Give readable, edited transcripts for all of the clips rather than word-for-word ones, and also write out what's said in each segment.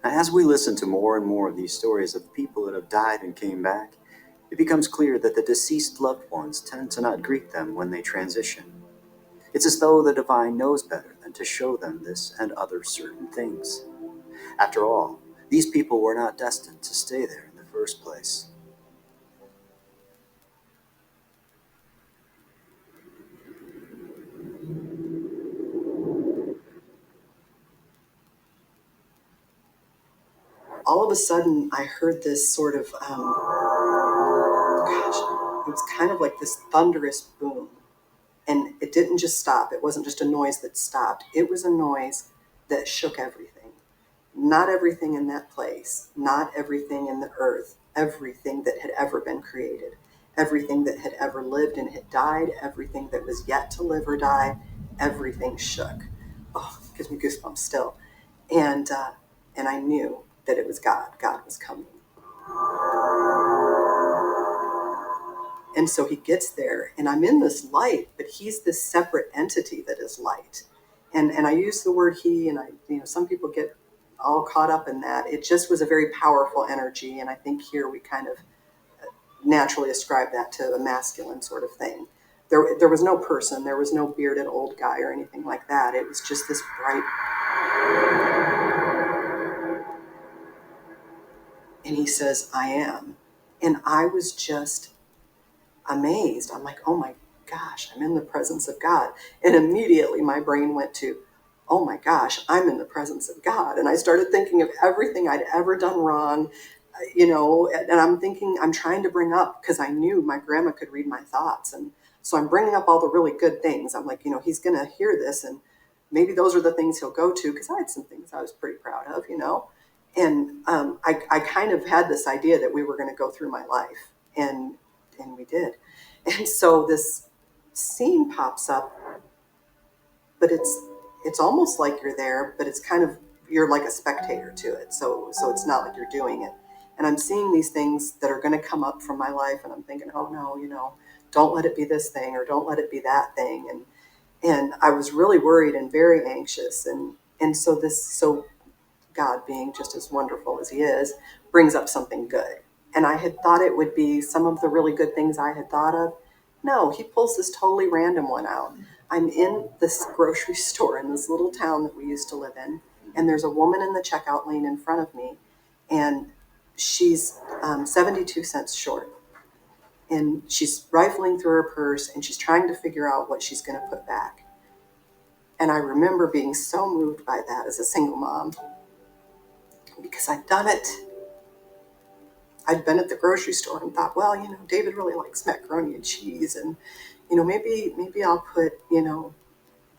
As we listen to more and more of these stories of people that have died and came back, it becomes clear that the deceased loved ones tend to not greet them when they transition. It's as though the divine knows better than to show them this and other certain things. After all, these people were not destined to stay there in the first place. All of a sudden, I heard this sort of, gosh, it was kind of like this thunderous boom. And it didn't just stop. It wasn't just a noise that stopped. It was a noise that shook everything. Not everything in that place, not everything in the earth, everything that had ever been created, everything that had ever lived and had died, everything that was yet to live or die, everything shook. Oh, it gives me goosebumps still. And and I knew that it was God. God was coming. And so he gets there, and I'm in this light, but he's this separate entity that is light. And I use the word he, and some people get all caught up in that. It just was a very powerful energy, and I think here we kind of naturally ascribe that to a masculine sort of thing. There was no person, there was no bearded old guy or anything like that. It was just this bright. And he says, I am. And I was just amazed. I'm like, oh my gosh, I'm in the presence of God. And immediately my brain went to, oh my gosh, I'm in the presence of God. And I started thinking of everything I'd ever done wrong, and I'm thinking, I'm trying to bring up, because I knew my grandma could read my thoughts. And so I'm bringing up all the really good things. I'm like, he's going to hear this, and maybe those are the things he'll go to, because I had some things I was pretty proud of, And I kind of had this idea that we were going to go through my life, and we did. And so this scene pops up, but it's almost like you're there, but it's kind of, you're like a spectator to it. So it's not like you're doing it. And I'm seeing these things that are going to come up from my life, and I'm thinking, oh no, don't let it be this thing, or don't let it be that thing. And I was really worried and very anxious. And so God, being just as wonderful as he is, brings up something good. And I had thought it would be some of the really good things I had thought of. No, he pulls this totally random one out. I'm in this grocery store in this little town that we used to live in, and there's a woman in the checkout lane in front of me, and she's 72 cents short. And she's rifling through her purse, and she's trying to figure out what she's going to put back. And I remember being so moved by that as a single mom, because I'd done it. I'd been at the grocery store and thought, well, David really likes macaroni and cheese, and maybe I'll put, the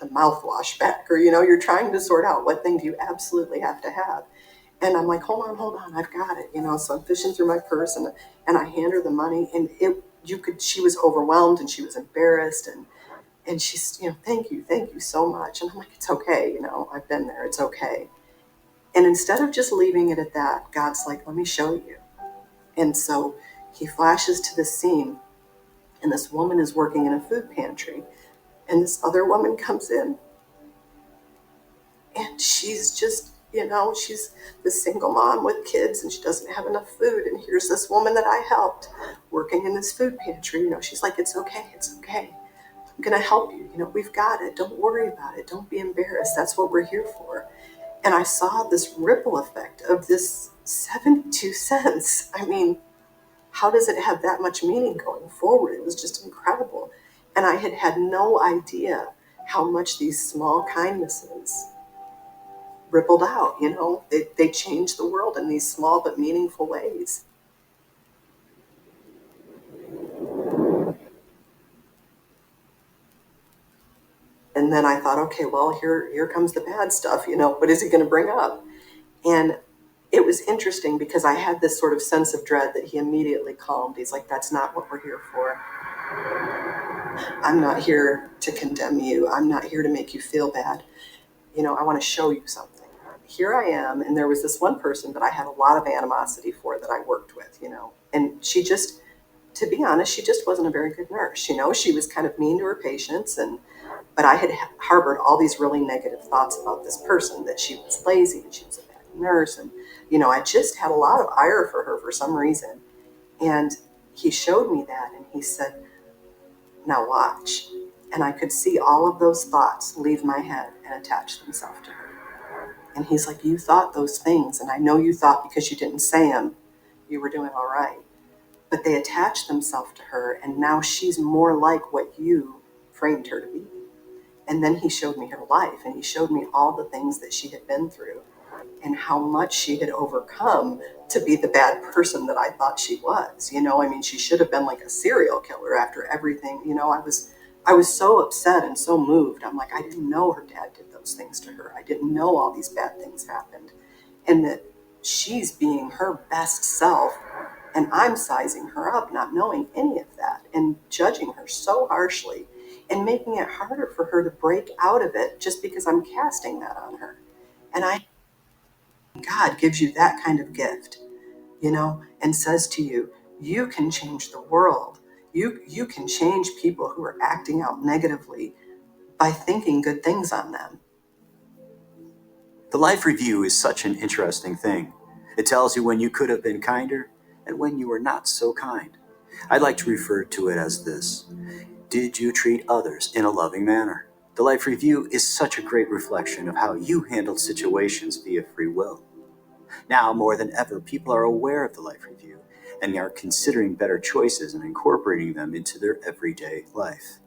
mouthwash back, or you're trying to sort out what thing do you absolutely have to have. And I'm like, hold on, I've got it, So I'm fishing through my purse, and I hand her the money, and she was overwhelmed, and she was embarrassed, and she's, thank you so much. And I'm like, it's okay, I've been there, it's okay. And instead of just leaving it at that, God's like, let me show you. And so he flashes to this scene, and this woman is working in a food pantry, and this other woman comes in, and she's just, she's the single mom with kids, and she doesn't have enough food. And here's this woman that I helped working in this food pantry. She's like, it's okay. I'm going to help you. We've got it. Don't worry about it. Don't be embarrassed. That's what we're here for. And I saw this ripple effect of this 72 cents. I mean, how does it have that much meaning going forward? It was just incredible. And I had no idea how much these small kindnesses rippled out. They changed the world in these small but meaningful ways. And then I thought, okay, well, here comes the bad stuff. What is he going to bring up? And it was interesting, because I had this sort of sense of dread that he immediately calmed. He's like, that's not what we're here for. I'm not here to condemn you. I'm not here to make you feel bad. I want to show you something. Here I am, and there was this one person that I had a lot of animosity for that I worked with, and she just, to be honest, she just wasn't a very good nurse. She was kind of mean to her patients, but I had harbored all these really negative thoughts about this person, that she was lazy, and she was a bad nurse. And, I just had a lot of ire for her for some reason. And he showed me that and he said, now watch. And I could see all of those thoughts leave my head and attach themselves to her. And he's like, you thought those things. And I know you thought because you didn't say them, you were doing all right. But they attached themselves to her. And now she's more like what you framed her to be. And then he showed me her life and he showed me all the things that she had been through and how much she had overcome to be the bad person that I thought she was. She should have been like a serial killer after everything. I was so upset and so moved. I'm like, I didn't know her dad did those things to her. I didn't know all these bad things happened. And that she's being her best self and I'm sizing her up, not knowing any of that and judging her so harshly and making it harder for her to break out of it just because I'm casting that on her. And God gives you that kind of gift, and says to you, you can change the world. You can change people who are acting out negatively by thinking good things on them. The life review is such an interesting thing. It tells you when you could have been kinder and when you were not so kind. I'd like to refer to it as this. Did you treat others in a loving manner? The life review is such a great reflection of how you handled situations via free will. Now, more than ever, people are aware of the life review and are considering better choices and incorporating them into their everyday life.